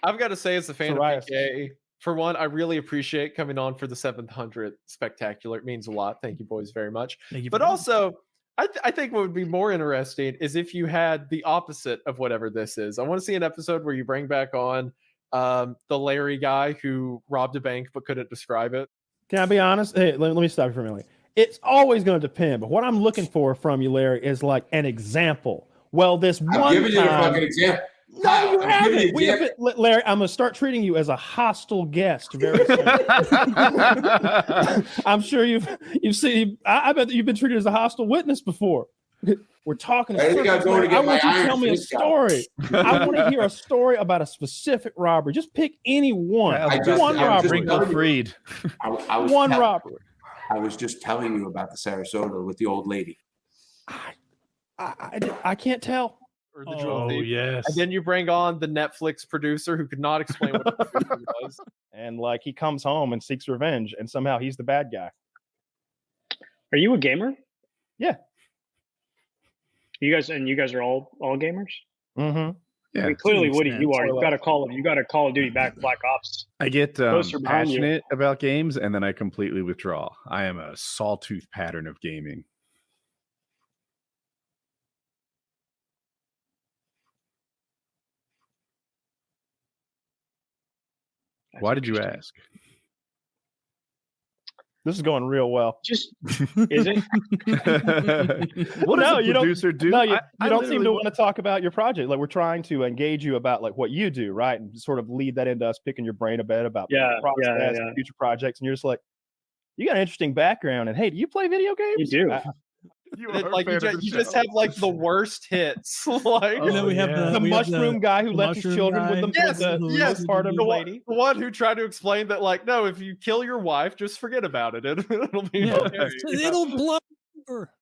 I've got to say, as a fan Psoriasis. of PKA, for one, I really appreciate coming on for the 700 spectacular. It means a lot. Thank you, boys, very much. Thank you. But also, I think what would be more interesting is if you had the opposite of whatever this is. I want to see an episode where you bring back on the Larry guy who robbed a bank but couldn't describe it. Can I be honest? Hey, let me stop you for a minute. It's always going to depend, but what I'm looking for from you, Larry, is like an example. Well, this one I'm giving you a time, fucking example. no, you I'm giving you haven't. Larry, I'm going to start treating you as a hostile guest very soon. I'm sure you've seen. I bet that you've been treated as a hostile witness before. We're talking. I think I'm going to get I want my you to tell Iron me a Fist out. story. I want to hear a story about a specific robbery. Just pick any one. One robbery. Freed. I was One robbery. I was just telling you about the Sarasota with the old lady. I can't tell. Or the jewel Oh, thief. yes. And then you bring on the Netflix producer who could not explain what the was. And like he comes home and seeks revenge, and somehow he's the bad guy. Are you a gamer? Yeah. You guys are all gamers? Mm-hmm. Yeah, I mean, clearly, to an Woody, extent. you are. You got a Call of Duty Black Ops. I get Poster behind you. passionate about games and then I completely withdraw. I am a sawtooth pattern of gaming. Why did you ask? This is going real well. Just is it? What No, does you a don't- producer do? No, you I don't seem to literally- want to talk about your project. Like we're trying to engage you about like what you do, right? And sort of lead that into us picking your brain a bit about Yeah, the process, yeah. future projects. And you're just like, you got an interesting background. And hey, do you play video games? You do. You It- are a like fan you, of the just, you just show. have like the worst hits. Like And then we have yeah. The we have mushroom guy who left his mushroom children guy. with Yes, the yes, postpartum the lady. one who tried to explain that, like, no, if you kill your wife, just forget about it. It'll be Yeah. okay. It'll blow over.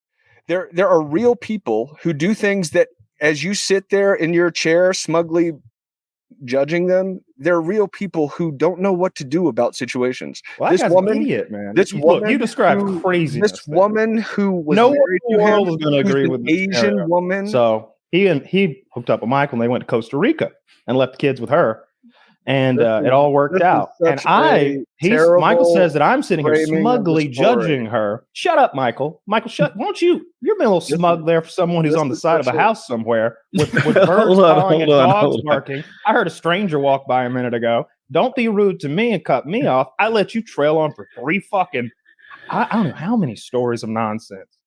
There are real people who do things that, as you sit there in your chair smugly judging them, they're real people who don't know what to do about situations. Well, This this woman- woman, idiot, man. this Look, woman you described who- craziness. This there. woman who was No one married in the to world him, is going to who's agree an with this Asian scenario. woman. So he hooked up with Michael, and they went to Costa Rica and left the kids with her, and This it all worked is out. And such a Michael says that terrible I'm sitting here framing of the smugly story. judging her. Shut up, Michael. Michael, shut. Won't you? You're being a little smug there for someone who's this on the is side of a such a- house somewhere with birds calling and dogs barking. I heard a stranger walk by a minute ago. Don't be rude to me and cut me off. I let you trail on for 3 fucking. I don't know how many stories of nonsense.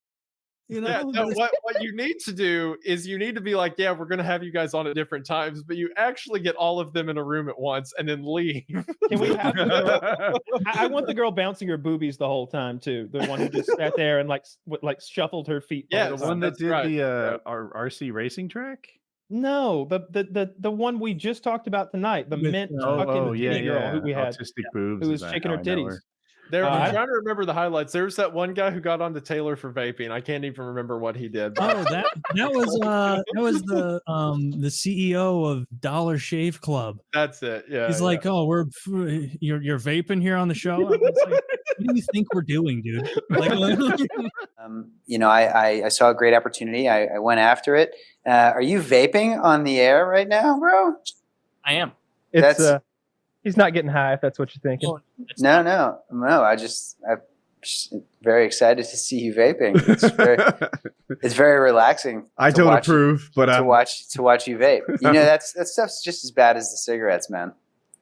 You know, Yeah, no, what you need to do is you need to be like, yeah, we're going to have you guys on at different times, but you actually get all of them in a room at once and then leave. Can we have the girl? I want the girl bouncing her boobies the whole time too. The one who just sat there and like shuffled her feet. the Yeah, whole The one time. that That's did right. the Yeah. our RC racing track? No, the one we just talked about tonight, the With, mint oh, fucking titty girl who we had, autistic boobs. who was as I shaking her now know titties. There, I I'm trying to remember the highlights. There was that one guy who got on to Taylor for vaping. I can't even remember what he did. oh, that was the CEO of Dollar Shave Club. That's it. Yeah. He's yeah. like, "Oh, you're vaping here on the show." It's like, what do you think we're doing, dude? Like, I saw a great opportunity. I went after it. Are you vaping on the air right now, bro? I am. That's- he's not getting high if that's what you're thinking. Oh, it's No. not- I'm just very excited to see you vaping. It's very relaxing. I to don't watch- approve, but to I'm watch you vape. You know, that stuff's just as bad as the cigarettes, man.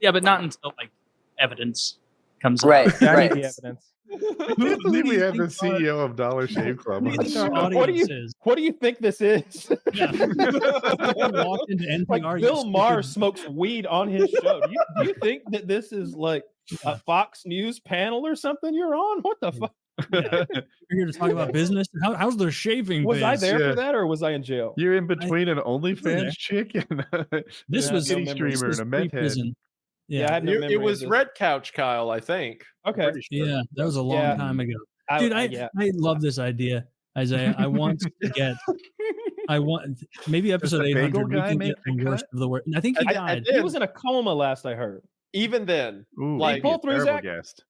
Yeah, but not until like evidence comes out. Right, Yeah, I right. need the evidence. I believe do we you have the think our- CEO of Dollar Shave Club. Who do you think our What do audience you- is? What do you think this is? Yeah. Someone walked into NPR. Like you Bill stupid- Maher smokes weed on his show. Do you think that this is like a Fox News panel or something you're on? What the fuck? Yeah. You're here to talk about business. How's the shaving? Was I biz? there Yeah. for that or was I in jail? You're in between an there. OnlyFans chick and This a was titty no streamer This and a was meth head. pre-prison. Yeah, I Yeah, have no It memory of was this. Red Couch Kyle, I think. Okay. Pretty sure. yeah, that was a long Yeah. time ago, dude. I love this idea, Isaiah. I want to get. Maybe episode the bagel 800. We guy can make get the the worst cut? of the worst. I think he I died. did. He was in a coma last I heard. Even then, Ooh, Like, he'd be a pull through, terrible Zach? guest.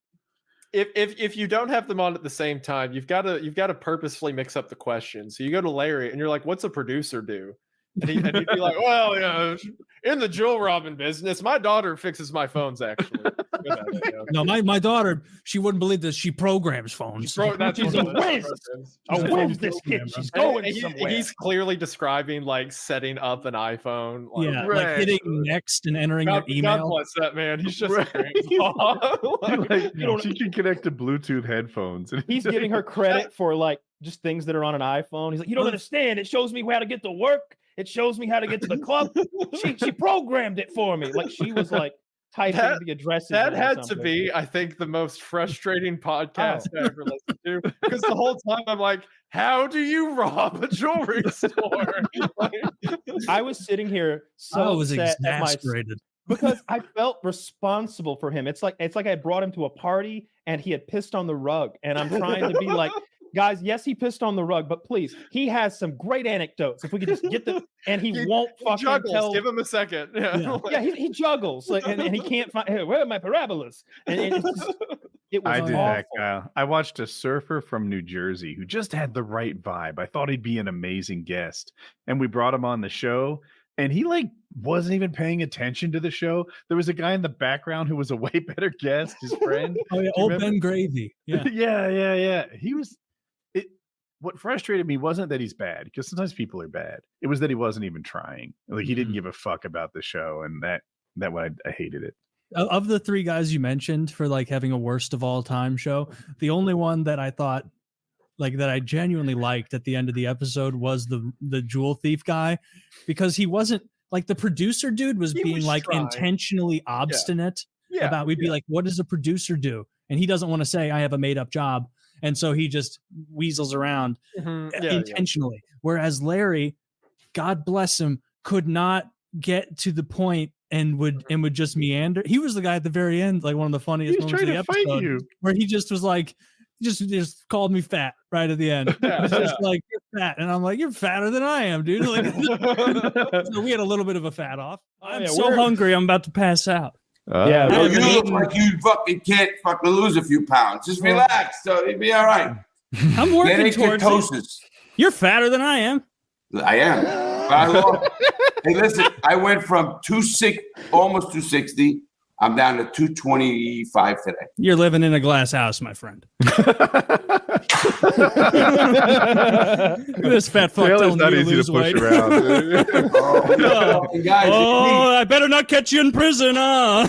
if you don't have them on at the same time, you've got to purposefully mix up the questions. So you go to Larry and you're like, "What's a producer do?" And he'd be like, well, in the jewel robbing business, my daughter fixes my phones, actually. No, my daughter, she wouldn't believe this. She programs phones. She's a whiz. A whiz, this kid. She's going somewhere. He's clearly describing like setting up an iPhone. Yeah, like hitting next and entering your email. God bless that man. He's just she can connect to Bluetooth headphones. He's giving her credit for like just things that are on an iPhone. He's like, you don't understand. It shows me how to get to work. It shows me how to get to the club. She programmed it for me. Like she was like typing the addresses. That had to be, I think, the most frustrating podcast I ever listened to. Because the whole time I'm like, how do you rob a jewelry store? I was sitting here so exasperated because I felt responsible for him. It's like I brought him to a party and he had pissed on the rug, and I'm trying to be like, guys, yes, he pissed on the rug, but please, he has some great anecdotes. If we could just get them, and he won't fucking juggles. tell. Give him a second. Yeah, he juggles, like, and he can't find. Hey, where are my parabolas? And it was I did awful. that, Kyle. I watched a surfer from New Jersey who just had the right vibe. I thought he'd be an amazing guest, and we brought him on the show. And he like wasn't even paying attention to the show. There was a guy in the background who was a way better guest, his friend. Oh yeah, old Ben Gravy. Yeah, yeah. He was. What frustrated me wasn't that he's bad, because sometimes people are bad. It was that he wasn't even trying. Like he didn't give a fuck about the show, and that one I hated it. Of the three guys you mentioned for like having a worst of all time show, the only one that I thought like that I genuinely liked at the end of the episode was the jewel thief guy, because he wasn't like the producer dude was being like intentionally obstinate about. We'd be like, what does a producer do? And he doesn't want to say I have a made up job. And so he just weasels around intentionally. Whereas Larry, God bless him, could not get to the point and would just meander. He was the guy at the very end, like one of the funniest moments of the episode, where he just was like, just called me fat right at the end. Just like, you're fat. And I'm like, you're fatter than I am, dude. Like, so we had a little bit of a fat off. I'm so hungry, I'm about to pass out. No, you look like you fucking can't fucking lose a few pounds. Just relax, so it'll be all right. I'm working towards it. You're fatter than I am. I am. Hey, listen, I went from almost 260. I'm down to 225 today. You're living in a glass house, my friend. This fat fuck telling you to lose weight. I better not catch you in prison, huh?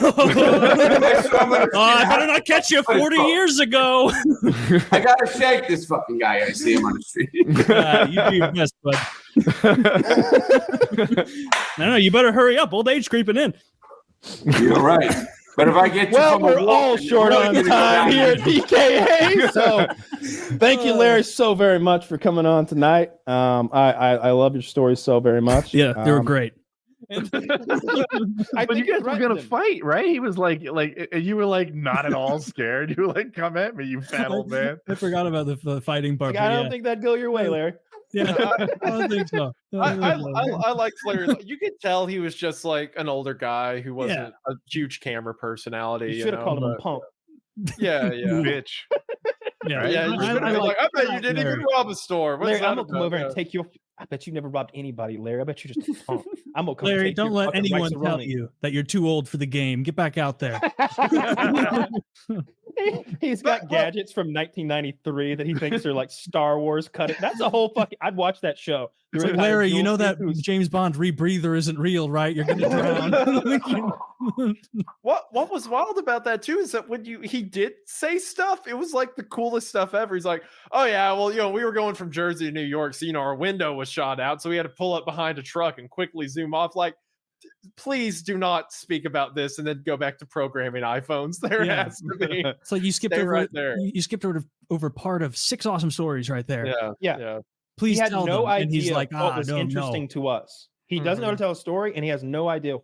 I better not catch you 40 years ago. I gotta shake this fucking guy. I see him on the street. You do your best, bud. No, you better hurry up. Old age creeping in. You're right. But if I get we're all short on time here at PKA. So thank you, Larry, so very much for coming on tonight. I love your stories so very much. Yeah, they were great. But you guys were gonna fight, right? He was like, you were like not at all scared. You were like, come at me, you fat old man. I forgot about the fighting part. I don't think that'd go your way, Larry. Yeah, I don't think so. I like Larry. You could tell he was just like an older guy who wasn't a huge camera personality. You should have called him a punk. Yeah, bitch. I bet you didn't even rob a store. Larry, I'm gonna come over and take you. I bet you never robbed anybody, Larry. I bet you just a punk. I'm gonna come. Larry, don't let anyone tell you that you're too old for the game. Get back out there. He's got gadgets from 1993 that he thinks are like Star Wars cut. That's a whole fucking. I'd watch that show. It's like, Larry, you know that James Bond rebreather isn't real, right? You're gonna drown. What was wild about that too is that when he did say stuff, it was like the coolest stuff ever. He's like, oh yeah, well, we were going from Jersey to New York, so our window was shot out, so we had to pull up behind a truck and quickly zoom off. Like, please do not speak about this and then go back to programming iPhones. There has to be. It's like you skipped over right there. You skipped over part of 6 awesome stories right there. Yeah. Please he had tell no them. idea And he's like, what was interesting to us. He doesn't know how to tell a story, and he has no idea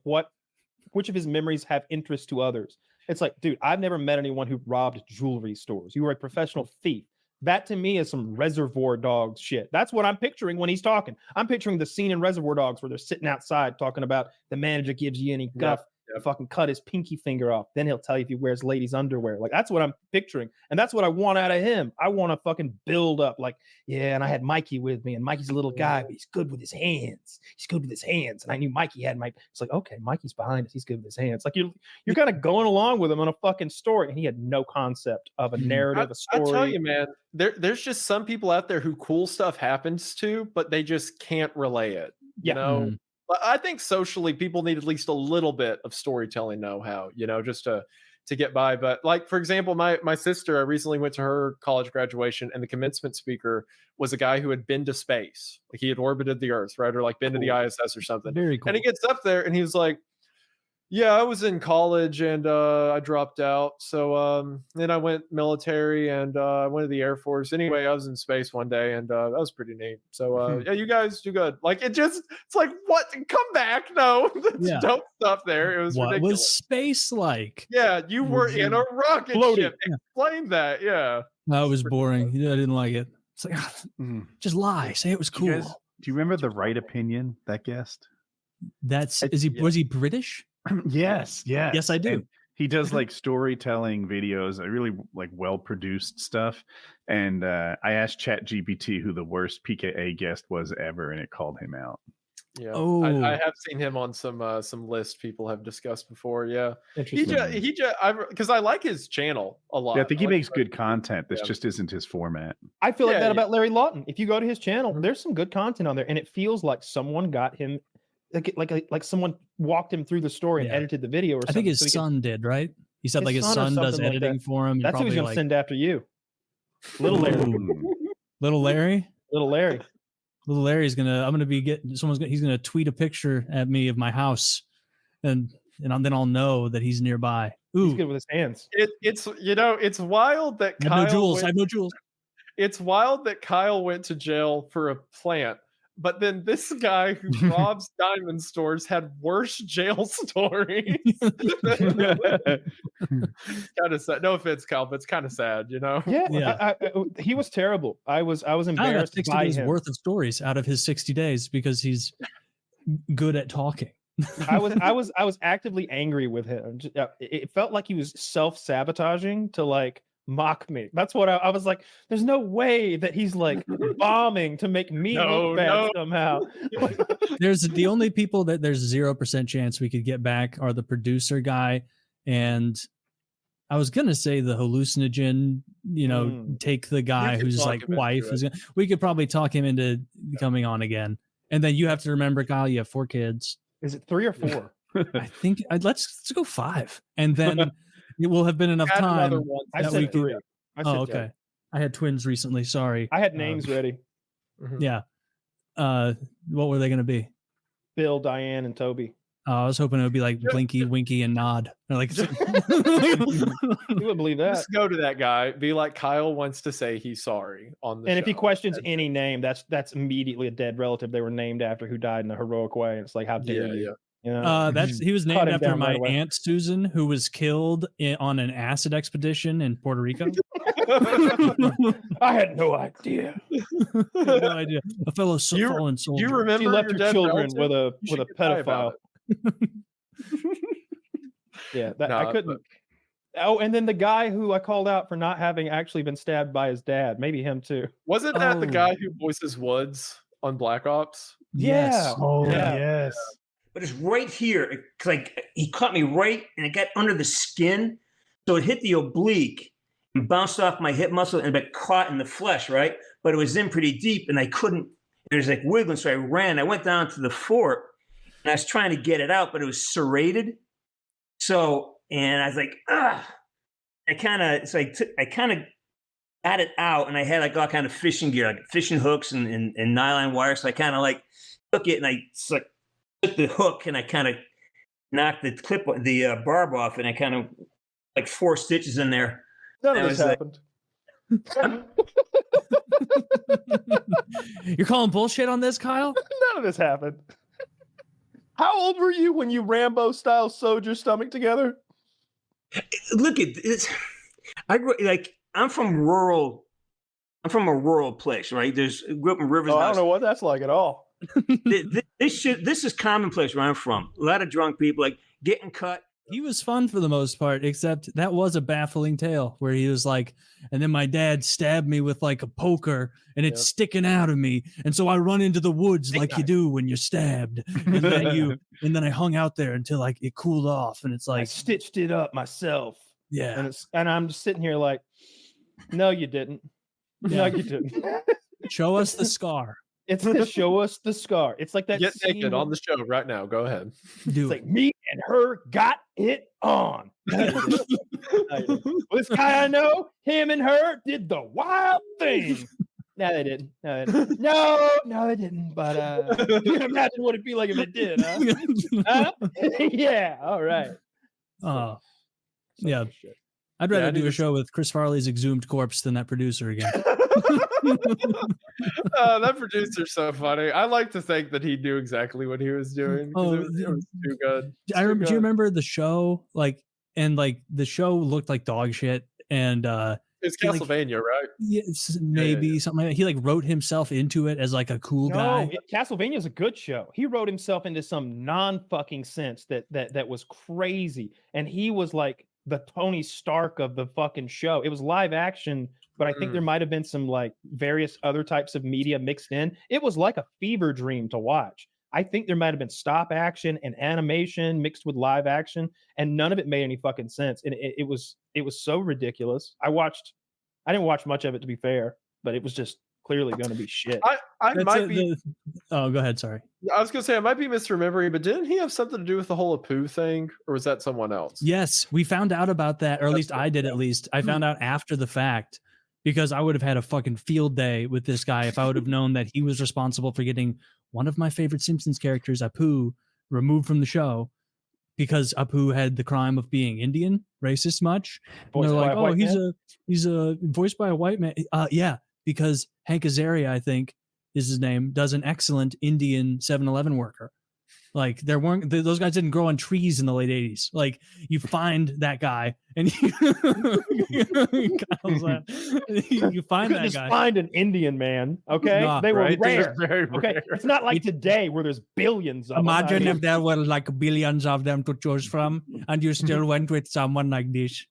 which of his memories have interest to others. It's like, dude, I've never met anyone who robbed jewelry stores. You were a professional thief. That to me is some Reservoir Dogs shit. That's what I'm picturing when he's talking. I'm picturing the scene in Reservoir Dogs where they're sitting outside talking about the manager gives you any guff. fucking cut his pinky finger off. Then he'll tell you if he wears ladies' underwear. Like that's what I'm picturing, and that's what I want out of him. I want to fucking build up. Like, yeah, and I had Mikey with me, and Mikey's a little guy, but he's good with his hands. He's good with his hands, and I knew Mikey had my. It's like, okay, Mikey's behind us. He's good with his hands. Like you're kind of going along with him on a fucking story, and he had no concept of a narrative, a story. I tell you, man, there's just some people out there who cool stuff happens to, but they just can't relay it. You know. But I think socially, people need at least a little bit of storytelling know-how, you know, just to get by. But like, for example, my sister, I recently went to her college graduation, and the commencement speaker was a guy who had been to space. Like he had orbited the Earth, right? Or like been to the ISS or something. Very cool. And he gets up there and he was like, yeah, I was in college and I dropped out. So then I went military and I went to the Air Force. Anyway, I was in space one day and that was pretty neat. So yeah, you guys do good. Like it's like, what? Come back. No, don't stop there. It was what ridiculous. was space like? Yeah, you were in a rocket ship. Explain that. Yeah. No, it was boring. I didn't like it. It's like, just lie. Say it was cool. Do you remember the Right Opinion, that guest? Was he British? Yes. Yes, I do. And he does like storytelling videos, really like well-produced stuff. And I asked ChatGPT who the worst PKA guest was ever, and it called him out. Yeah, I have seen him on some list people have discussed before. Yeah, he just because I like his channel a lot. Yeah, I think he makes good content. This just isn't his format. I feel like that about Larry Lawton. If you go to his channel, there's some good content on there, and it feels like someone got him. Like someone walked him through the story and edited the video or something. I think his son did, right? He said like his son does editing for him. That's who he's going to send after you. Little Larry. Little Larry? Little Larry. Little Larry's going to, he's going to tweet a picture at me of my house and then I'll know that he's nearby. Ooh. He's good with his hands. It's wild that I have no jewels. It's wild that Kyle went to jail for a plant. But then this guy who robs diamond stores had worse jail stories. Kind of sad. No offense, Kyle, but it's kind of sad, you know? Yeah. He was terrible. I was embarrassed 60 by days him. worth of stories out of his 60 days because he's good at talking. I was actively angry with him. It felt like he was self-sabotaging to like mock me. That's what I was like. There's no way that he's like bombing to make me look bad somehow. There's the only people that there's 0% chance we could get back are the producer guy, and I was gonna say the hallucinogen. Take the guy who's like wife. We could probably talk him into coming on again. And then you have to remember, Kyle, you have 4 kids. Is it 3 or 4? I think let's go 5, and then. It will have been enough time. I said 3. Okay. I had twins recently. Sorry. I had names ready. Yeah. What were they going to be? Bill, Diane, and Toby. I was hoping it would be like Blinky, Winky, and Nod. Like, you wouldn't believe that. Just go to that guy. Be like, Kyle wants to say he's sorry on the And show. if he questions any name, that's immediately a dead relative they were named after who died in a heroic way. It's like, how dare you? You know? He was named after my aunt Susan, who was killed on an acid expedition in Puerto Rico. I had no idea. No idea. A fellow fallen soldier. You remember she left her children relative? with a pedophile. Yeah, I couldn't. Oh, and then the guy who I called out for not having actually been stabbed by his dad, maybe him too. Wasn't that the guy who voices Woods on Black Ops? Yes. Yes. But it's right here. It's like he caught me right, and it got under the skin, so it hit the oblique and bounced off my hip muscle and got caught in the flesh, right? But it was in pretty deep, and I couldn't. It was like wiggling, so I ran. I went down to the fort, and I was trying to get it out, but it was serrated. So, and I was like, I kind of got it out, and I had like all kind of fishing gear, like fishing hooks and nylon wire. So I kind of like took it, and I took the hook, and I kind of knocked the barb off, and I kind of like 4 stitches in there. None of this happened. You're calling bullshit on this, Kyle? None of this happened. How old were you when you Rambo style sewed your stomach together? Look at this. I'm from a rural place, right? Grew up in Rivers. I don't know what that's like at all. This is commonplace where I'm from. A lot of drunk people. Like getting cut. He was fun for the most part, except that was a baffling tale where he was like, and then my dad stabbed me with like a poker and it's sticking out of me. And so I run into the woods like you do when you're stabbed. And then I hung out there until like it cooled off. And it's like, I stitched it up myself. Yeah. And I'm just sitting here like, no, you didn't. No, you didn't. Show us the scar. It's to show us the scar. It's like that. Get naked on the show right now. Go ahead. It's like me and her got it on. Well, this guy I know, him and her did the wild thing. No, they didn't. No, they didn't. But you can imagine what it'd be like if it did, huh? Yeah. All right. Oh, yeah. I'd rather do a show with Chris Farley's exhumed corpse than that producer again. That producer's so funny. I like to think that he knew exactly what he was doing. It was too good. Do you remember the show? The show looked like dog shit. And it's Castlevania, right? Yes, maybe something like that. He like wrote himself into it as like a cool guy. Castlevania is a good show. He wrote himself into some non-fucking sense that was crazy. And he was like the Tony Stark of the fucking show. It was live action, but I think there might have been some like various other types of media mixed in. It was like a fever dream to watch. I think there might have been stop action and animation mixed with live action, and none of it made any fucking sense. And it was so ridiculous. I didn't watch much of it, to be fair, but it was just clearly going to be shit. Oh, go ahead. Sorry. I was going to say I might be misremembering, but didn't he have something to do with the whole Apu thing, or was that someone else? Yes, we found out about that, or at least I did. At least I found out after the fact, because I would have had a fucking field day with this guy if I would have known that he was responsible for getting one of my favorite Simpsons characters, Apu, removed from the show because Apu had the crime of being Indian, racist much. And they're like, oh, he's a voiced by a white man. Yeah, because Hank Azaria, I think is his name, does an excellent Indian 7-Eleven worker. Like those guys didn't grow on trees in the late 80s. Like you find that guy and you find that guy. Find an Indian man. Okay. They were rare. Very rare. Okay. It's not like today where there's billions of Imagine them. if there were like billions of them to choose from and you still went with someone like this.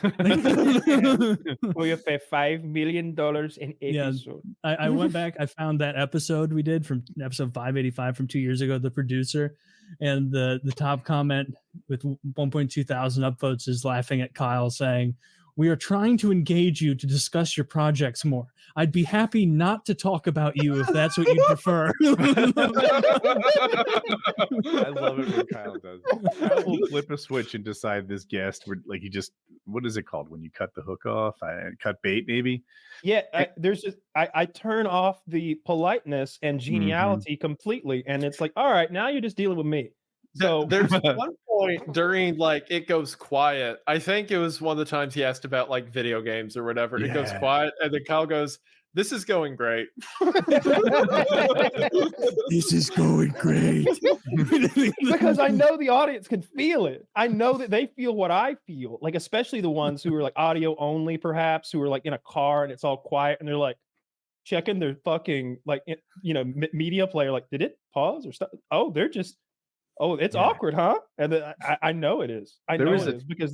Will you pay $5 million in episode? Yeah, I went back. I found that episode we did from episode 585 from 2 years ago. The producer and the top comment with 1.2 thousand upvotes is laughing at Kyle saying, "We are trying to engage you to discuss your projects more. I'd be happy not to talk about you if that's what you prefer." I love it when Kyle does it. Kyle will flip a switch and decide this guest, like he just, what is it called when you cut the hook off? Cut bait, maybe? Yeah, I turn off the politeness and geniality completely, and it's like, all right, now you're just dealing with me. So there's one point during like it goes quiet. I think it was one of the times he asked about like video games or whatever. It goes quiet, and then Kyle goes, "This is going great." This is going great. Because I know the audience can feel it. I know that they feel what I feel. Like especially the ones who are like audio only, perhaps, who are like in a car and it's all quiet, and they're like checking their fucking like media player. Like, did it pause or stop? Oh, they're just. Oh, it's awkward, huh? And then I know it is. I know it is because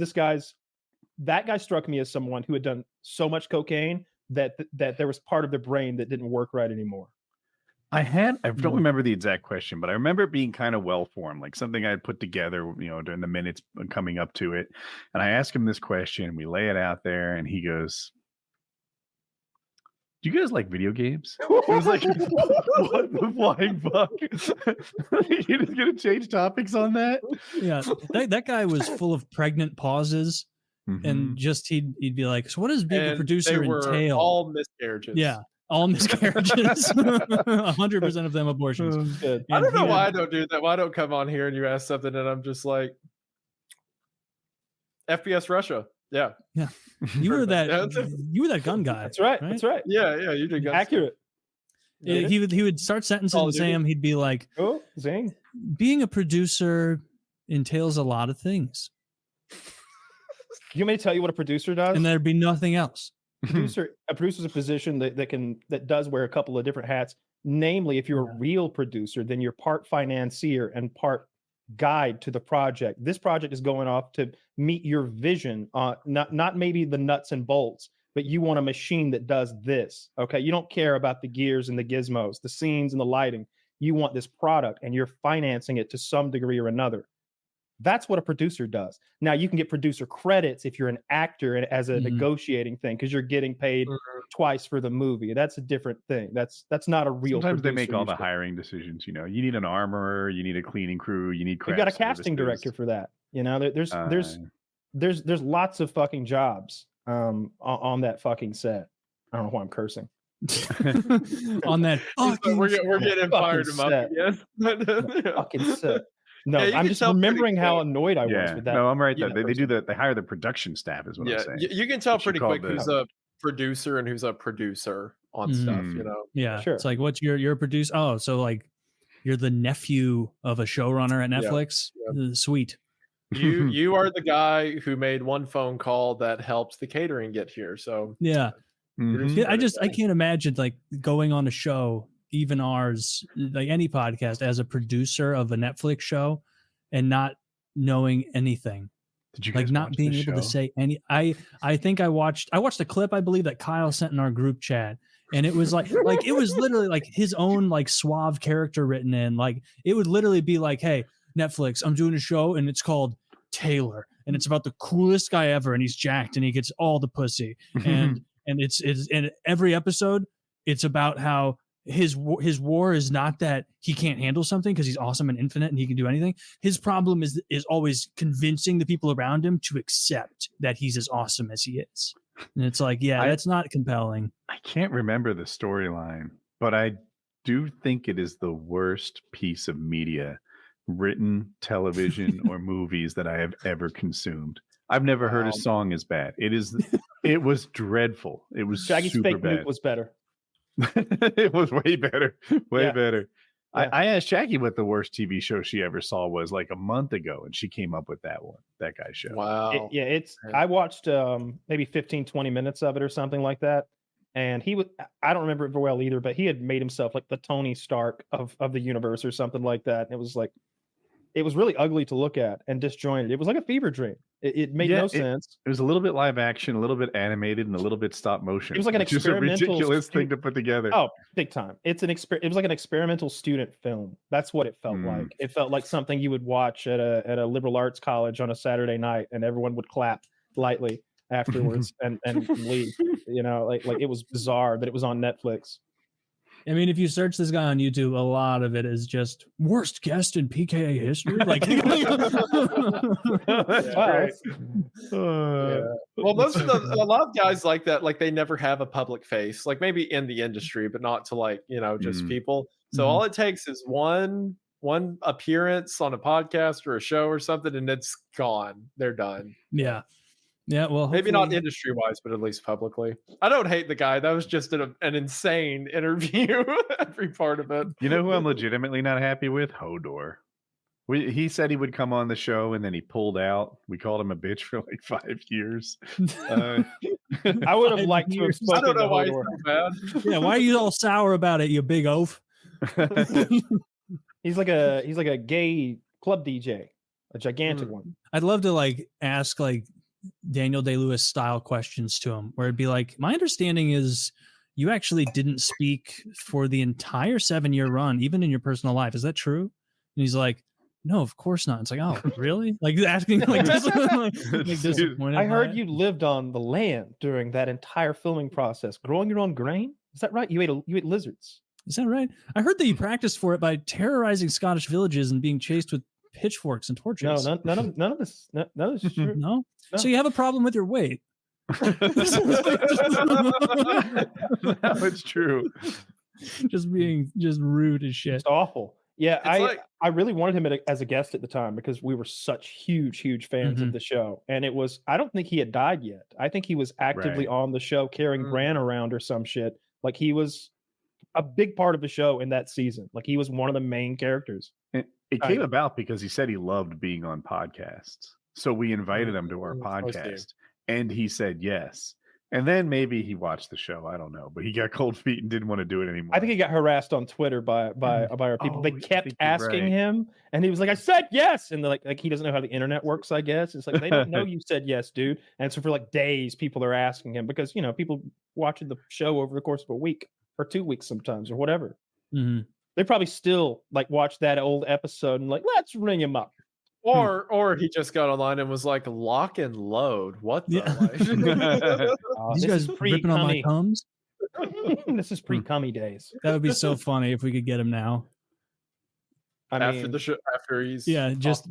that guy struck me as someone who had done so much cocaine that there was part of their brain that didn't work right anymore. I don't remember the exact question, but I remember it being kind of well formed, like something I had put together, during the minutes coming up to it. And I asked him this question, we lay it out there, and he goes, "Do you guys like video games?" It was like, what the flying fuck? You're just gonna change topics on that? Yeah, that guy was full of pregnant pauses, and just he'd be like, "So what does being a producer entail?" All miscarriages. Yeah, all miscarriages. 100% of them abortions. Good. I don't know why I don't do that. Why I don't come on here and you ask something and I'm just like, FPSRussia. Yeah. You were that gun guy. That's right. That's right. Yeah, you did gun accurate. He would start sentences, Sam. He'd be like, "Oh, zing! Being a producer entails a lot of things." You may tell you what a producer does, and there'd be nothing else. A producer is a position that does wear a couple of different hats. Namely, if you're a real producer, then you're part financier and part guide to the project. This project is going off to meet your vision, not maybe the nuts and bolts, but you want a machine that does this. Okay, you don't care about the gears and the gizmos, the scenes and the lighting. You want this product, and you're financing it to some degree or another. That's what a producer does. Now, you can get producer credits if you're an actor and as a negotiating thing, because you're getting paid twice for the movie. That's a different thing. That's not a real. Sometimes they make all the hiring decisions. You know, you need an armorer, you need a cleaning crew, you need. You've got a casting director for that. You know, there's lots of fucking jobs on that fucking set. I don't know why I'm cursing. On that we're getting fired him up. Yes, fucking set. No, yeah, I'm just remembering how annoyed I was with that. No, I'm right. They hire the production staff, is what I'm saying. You can tell pretty quick who's a producer and who's a producer on stuff, you know. Yeah, sure. It's like, what's your producer? Oh, so like you're the nephew of a showrunner at Netflix. Yeah. Sweet. You are the guy who made one phone call that helped the catering get here. So yeah. I can't imagine like going on a show, even ours, like any podcast, as a producer of a Netflix show and not knowing anything. Did you like not being able to say any? I think I watched a clip, I believe, that Kyle sent in our group chat, and it was like it was literally like his own like suave character written in. Like it would literally be like, hey, Netflix, I'm doing a show and it's called Taylor, and it's about the coolest guy ever, and he's jacked and he gets all the pussy, and it's in every episode it's about how his war is not that he can't handle something because he's awesome and infinite and he can do anything. His problem is always convincing the people around him to accept that he's as awesome as he is. And it's like, that's not compelling. I can't remember the storyline, but I do think it is the worst piece of media, written, television, or movies that I have ever consumed. I've never heard a song as bad. It was dreadful. It was Shaggy's super fake bad. Nuke was better. It was way better. Better. Yeah. I asked Shaggy what the worst TV show she ever saw was like a month ago, and she came up with that guy's show. Wow. I watched maybe 15-20 minutes of it or something like that, and I don't remember it very well either, but he had made himself like the Tony Stark of the universe or something like that, and it was really ugly to look at and disjointed. It was like a fever dream. It made no sense. It was a little bit live action, a little bit animated, and a little bit stop motion. It was like an experimental, just a ridiculous thing to put together. Oh, big time! It was like an experimental student film. That's what it felt like. It felt like something you would watch at a liberal arts college on a Saturday night, and everyone would clap lightly afterwards and leave. You know, like it was bizarre that it was on Netflix. I mean, if you search this guy on YouTube, a lot of it is just worst guest in PKA history. Like, well, a lot of guys like that, like they never have a public face, like maybe in the industry, but not to like, you know, just people. So all it takes is one appearance on a podcast or a show or something, and it's gone. They're done. Yeah. Yeah, well, maybe not industry-wise, but at least publicly. I don't hate the guy. That was just an insane interview. Every part of it. You know who I'm legitimately not happy with? Hodor. He said he would come on the show, and then he pulled out. We called him a bitch for like 5 years. I would have liked to have spoken. I don't know why he's so bad. Yeah, why are you all sour about it, you big oaf? He's like a gay club DJ, a gigantic one. I'd love to like ask like Daniel Day-Lewis style questions to him, where it'd be like, my understanding is you actually didn't speak for the entire 7-year run, even in your personal life. Is that true? And he's like, no, of course not. It's like, oh, really? Like asking like disappointed. I heard you lived on the land during that entire filming process, growing your own grain. Is that right? You ate lizards. Is that right? I heard that you practiced for it by terrorizing Scottish villages and being chased with pitchforks and torches. No, none of this is true. No? So you have a problem with your weight. No, it's true. Just being rude as shit. It's awful. Yeah, I really wanted him as a guest at the time because we were such huge fans of the show. And it was, I don't think he had died yet. I think he was actively on the show carrying Bran around or some shit. Like he was a big part of the show in that season. Like he was one of the main characters. It came about because he said he loved being on podcasts. So we invited him to our podcast and he said yes. And then maybe he watched the show. I don't know, but he got cold feet and didn't want to do it anymore. I think he got harassed on Twitter by our people. Oh, They I kept think you're asking right. him, and he was like, "I said yes," and they're like he doesn't know how the internet works. I guess it's like they don't know you said yes, dude. And so for like days, people are asking him because people watching the show over the course of a week or 2 weeks sometimes or whatever. Mhm. They probably still like watch that old episode and like, let's ring him up. Or he just got online and was like, lock and load. What the life? These guys ripping on my thumbs. This is pre-cummy days. That would be so funny if we could get him now. After the show, after he's just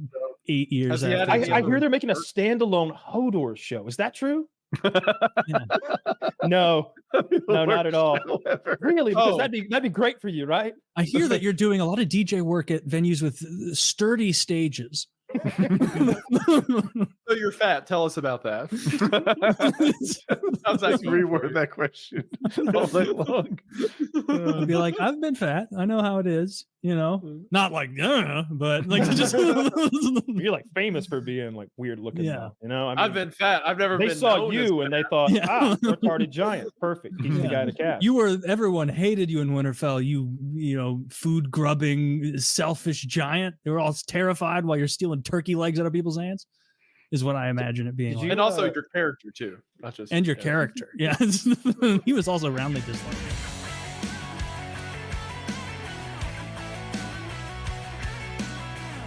8 years. Has he had After. I hear they're making a standalone Hodor show. Is that true? No, not at all. Really, because that'd be great for you, right? I hear that you're doing a lot of DJ work at venues with sturdy stages. So you're fat. Tell us about that. How's that reword that question all night long? I'd be like, I've been fat. I know how it is. Not like, but like just you're like famous for being like weird looking. Yeah, now. I mean, I've been fat. I've never. They been saw known you as and they thought, retarded giant, perfect. He's the guy to cast. Everyone hated you in Winterfell. You food grubbing, selfish giant. They were all terrified while you're stealing turkey legs out of people's hands. Is what I imagine it being. And also your character too, not just your character. Yeah, he was also roundly disliked.